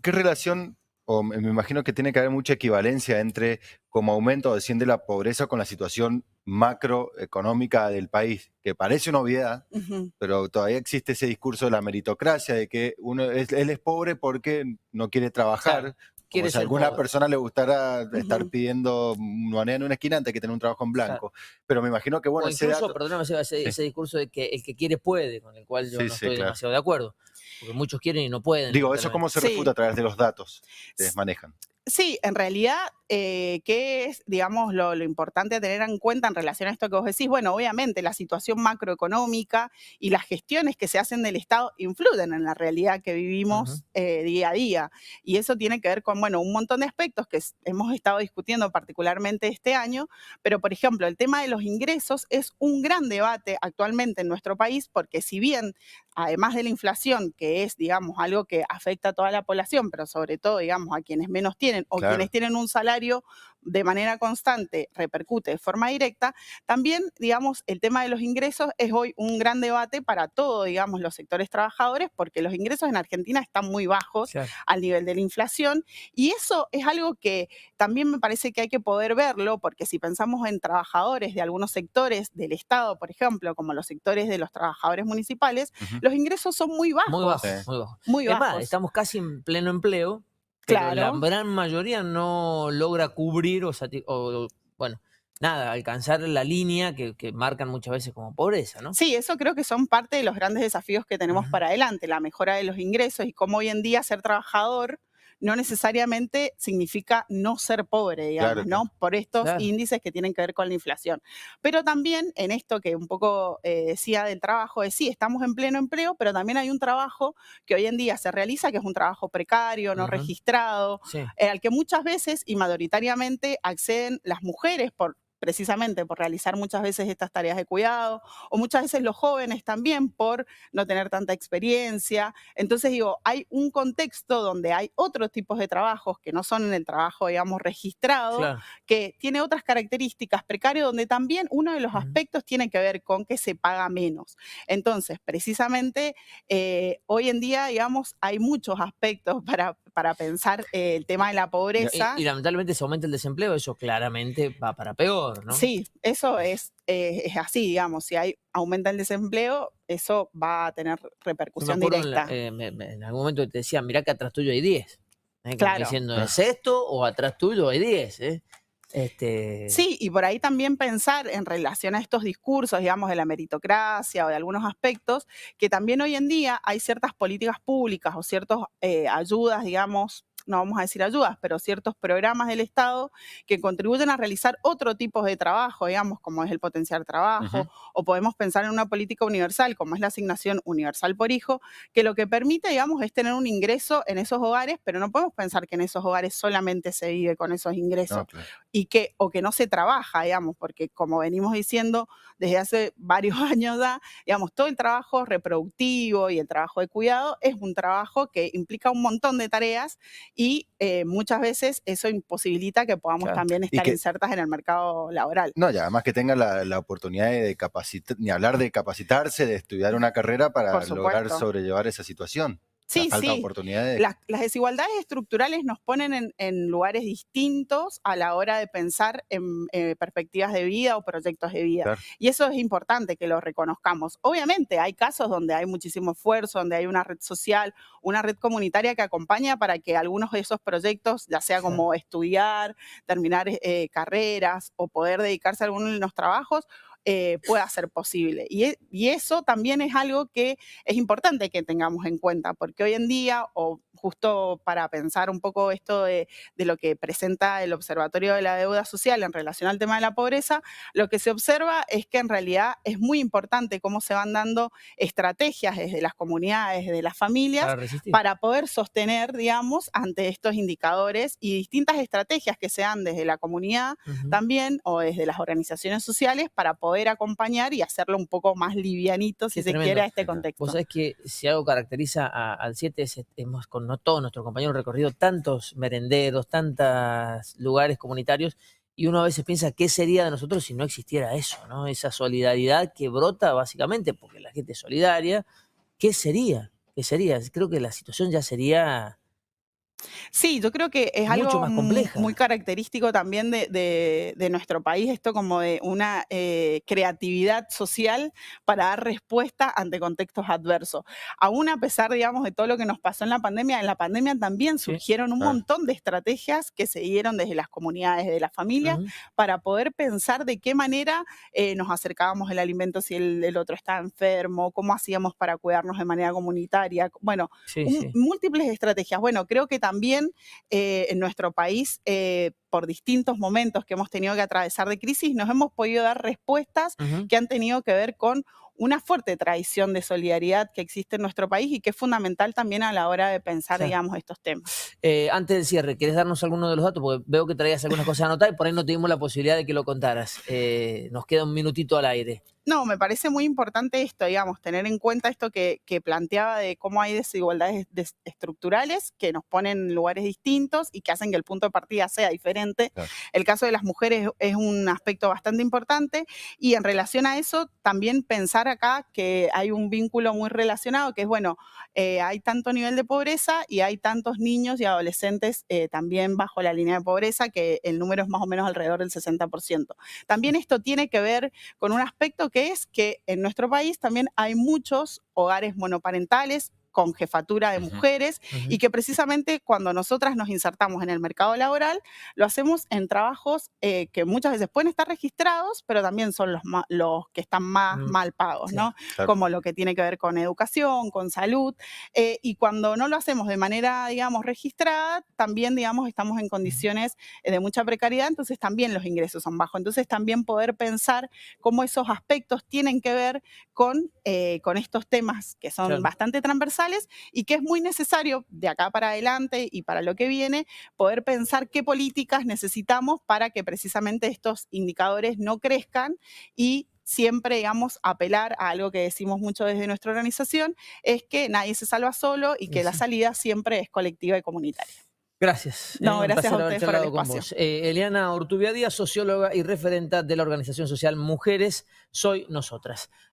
¿qué relación, o me imagino que tiene que haber mucha equivalencia entre cómo aumenta o desciende la pobreza con la situación macroeconómica del país? Que parece una obviedad, Ujú. pero todavía existe ese discurso de la meritocracia, de que él es pobre porque no quiere Claro, trabajar, como quiere si a ser alguna pobre. persona le gustara estar Ujú. pidiendo moneda en una esquina antes que tener un trabajo en Claro. blanco. Pero me imagino que, bueno, O ese incluso, dato... perdóname, Seba, Sí, ese discurso de que el que quiere puede, con el cual yo sí, no sí, estoy claro. demasiado de acuerdo, porque muchos quieren y no pueden, Digo, ¿eso cómo lamentablemente. se refuta Sí. a través de los datos que S- manejan? Sí, en realidad, ¿qué es, digamos, lo importante a tener en cuenta en relación a esto que vos decís? Bueno, obviamente la situación macroeconómica y las gestiones que se hacen del Estado influyen en la realidad que Ujú. vivimos día a día. Y eso tiene que ver con, bueno, un montón de aspectos que hemos estado discutiendo particularmente este año, pero por ejemplo, el tema de los ingresos es un gran debate actualmente en nuestro país, porque si bien, además de la inflación, que es, digamos, algo que afecta a toda la población, pero sobre todo, digamos, a quienes menos tienen o Claro. quienes tienen un salario de manera constante, repercute de forma directa, también, digamos, el tema de los ingresos es hoy un gran debate para todos, digamos, los sectores trabajadores, porque los ingresos en Argentina están muy bajos Claro. al nivel de la inflación, y eso es algo que también me parece que hay que poder verlo, porque si pensamos en trabajadores de algunos sectores del Estado, por ejemplo, como los sectores de los trabajadores municipales, Ujú. los ingresos son muy Muy bajos, bajo, Sí. muy bajo. muy Es más, bajos. estamos casi en pleno empleo, pero la Claro. gran mayoría no logra cubrir bueno, nada, alcanzar la línea que marcan muchas veces como pobreza, ¿no? Sí, eso creo que son parte de los grandes desafíos que tenemos Ujú. para adelante, la mejora de los ingresos y cómo hoy en día ser trabajador no necesariamente significa no ser pobre, digamos, Claro, claro. ¿no? Por estos Claro. índices que tienen que ver con la inflación. Pero también en esto que un poco decía del trabajo, es sí, estamos en pleno empleo, pero también hay un trabajo que hoy en día se realiza, que es un trabajo precario, no Ujú. registrado, Sí. al que muchas veces y mayoritariamente acceden las mujeres precisamente por realizar muchas veces estas tareas de cuidado, o muchas veces los jóvenes también por no tener tanta experiencia. Entonces digo, hay un contexto donde hay otros tipos de trabajos que no son en el trabajo, digamos, registrado, Claro. que tiene otras características precario, donde también uno de los Ujú. aspectos tiene que ver con que se paga menos. Entonces, precisamente, hoy en día, digamos, hay muchos aspectos para pensar el tema de la pobreza. Y lamentablemente se aumenta el desempleo, eso claramente va para peor, ¿no? Sí, eso es así, digamos, si aumenta el desempleo, eso va a tener Yo me repercusión acuerdo directa. en algún momento te decían, mirá que atrás tuyo hay 10. Como Claro. diciendo, Ah. ¿es esto o atrás tuyo hay 10? Sí, y por ahí también pensar en relación a estos discursos, digamos, de la meritocracia o de algunos aspectos, que también hoy en día hay ciertas políticas públicas o ciertas ayudas, digamos, no vamos a decir ayudas, pero ciertos programas del Estado que contribuyen a realizar otro tipo de trabajo, digamos, como es el potenciar trabajo, Ujú. o podemos pensar en una política universal, como es la asignación universal por hijo, que lo que permite, digamos, es tener un ingreso en esos hogares, pero no podemos pensar que en esos hogares solamente se vive con esos ingresos. No, claro. Y o que no se trabaja, digamos, porque como venimos diciendo desde hace varios años ya, digamos, todo el trabajo reproductivo y el trabajo de cuidado es un trabajo que implica un montón de tareas y muchas veces eso imposibilita que podamos Claro. también Y estar que, insertas en el mercado laboral. no, y además que tengan la oportunidad de capacitar, ni hablar de capacitarse, de estudiar una carrera Por para lograr supuesto. sobrellevar esa situación. La Sí, falta de sí. oportunidades. Las desigualdades estructurales nos ponen en lugares distintos a la hora de pensar en perspectivas de vida o proyectos de vida. Claro. Y eso es importante que lo reconozcamos. Obviamente hay casos donde hay muchísimo esfuerzo, donde hay una red social, una red comunitaria que acompaña para que algunos de esos proyectos, ya sea Claro. como estudiar, terminar carreras o poder dedicarse a alguno de los trabajos, pueda ser posible. Y eso también es algo que es importante que tengamos en cuenta, porque hoy en día, o justo para pensar un poco esto de lo que presenta el Observatorio de la Deuda Social en relación al tema de la pobreza, lo que se observa es que en realidad es muy importante cómo se van dando estrategias desde las comunidades, desde las familias, Para resistir. para poder sostener, digamos, ante estos indicadores y distintas estrategias que se dan desde la comunidad Ujú. también o desde las organizaciones sociales para poder acompañar y hacerlo un poco más livianito, si Qué se tremendo. quiere, a este Sí, claro. contexto. Vos sabés que si algo caracteriza al 7 es hemos con todos nuestros compañeros recorrido tantos merenderos, tantos lugares comunitarios, y uno a veces piensa qué sería de nosotros si no existiera eso, ¿no? Esa solidaridad que brota básicamente porque la gente es solidaria. ¿Qué sería? ¿Qué sería? Creo que la situación ya sería Sí, yo creo que es Mucho algo más compleja. muy característico también de nuestro país, esto como de una creatividad social para dar respuesta ante contextos adversos. Aún a pesar, digamos, de todo lo que nos pasó en la pandemia también Sí. surgieron un montón de estrategias que se dieron desde las comunidades, de las familias, para poder pensar de qué manera nos acercábamos el alimento si el otro estaba enfermo, cómo hacíamos para cuidarnos de manera comunitaria. Bueno, Sí, sí. múltiples estrategias. Bueno, creo que también en nuestro país, por distintos momentos que hemos tenido que atravesar de crisis, nos hemos podido dar respuestas que han tenido que ver con una fuerte tradición de solidaridad que existe en nuestro país y que es fundamental también a la hora de pensar, Claro. digamos, estos temas. Antes del cierre, ¿querés darnos alguno de los datos? Porque veo que traías algunas cosas anotadas y por ahí no tuvimos la posibilidad de que lo contaras. Nos queda un minutito al aire. No, me parece muy importante esto, digamos, tener en cuenta esto que planteaba de cómo hay desigualdades estructurales que nos ponen en lugares distintos y que hacen que el punto de partida sea diferente. Claro. El caso de las mujeres es un aspecto bastante importante y en relación a eso también pensar acá que hay un vínculo muy relacionado que es, bueno, hay tanto nivel de pobreza y hay tantos niños y adolescentes también bajo la línea de pobreza que el número es más o menos alrededor del 60%. También esto tiene que ver con un aspecto que es que en nuestro país también hay muchos hogares monoparentales con jefatura de mujeres y que precisamente cuando nosotras nos insertamos en el mercado laboral, lo hacemos en trabajos que muchas veces pueden estar registrados, pero también son los que están más mal pagos, ¿no? Claro. Como lo que tiene que ver con educación, con salud, y cuando no lo hacemos de manera, digamos, registrada, también, digamos, estamos en condiciones de mucha precariedad, entonces también los ingresos son bajos. Entonces también poder pensar cómo esos aspectos tienen que ver con estos temas que son bastante transversales y que es muy necesario de acá para adelante y para lo que viene poder pensar qué políticas necesitamos para que precisamente estos indicadores no crezcan y siempre, digamos, apelar a algo que decimos mucho desde nuestra organización, es que nadie se salva solo y que la salida siempre es colectiva y comunitaria. Gracias. No, gracias a haber ustedes por el charlado con espacio. vos. Eliana Urtubia Díaz, socióloga y referenta de la organización social Mujeres Soy Nosotras.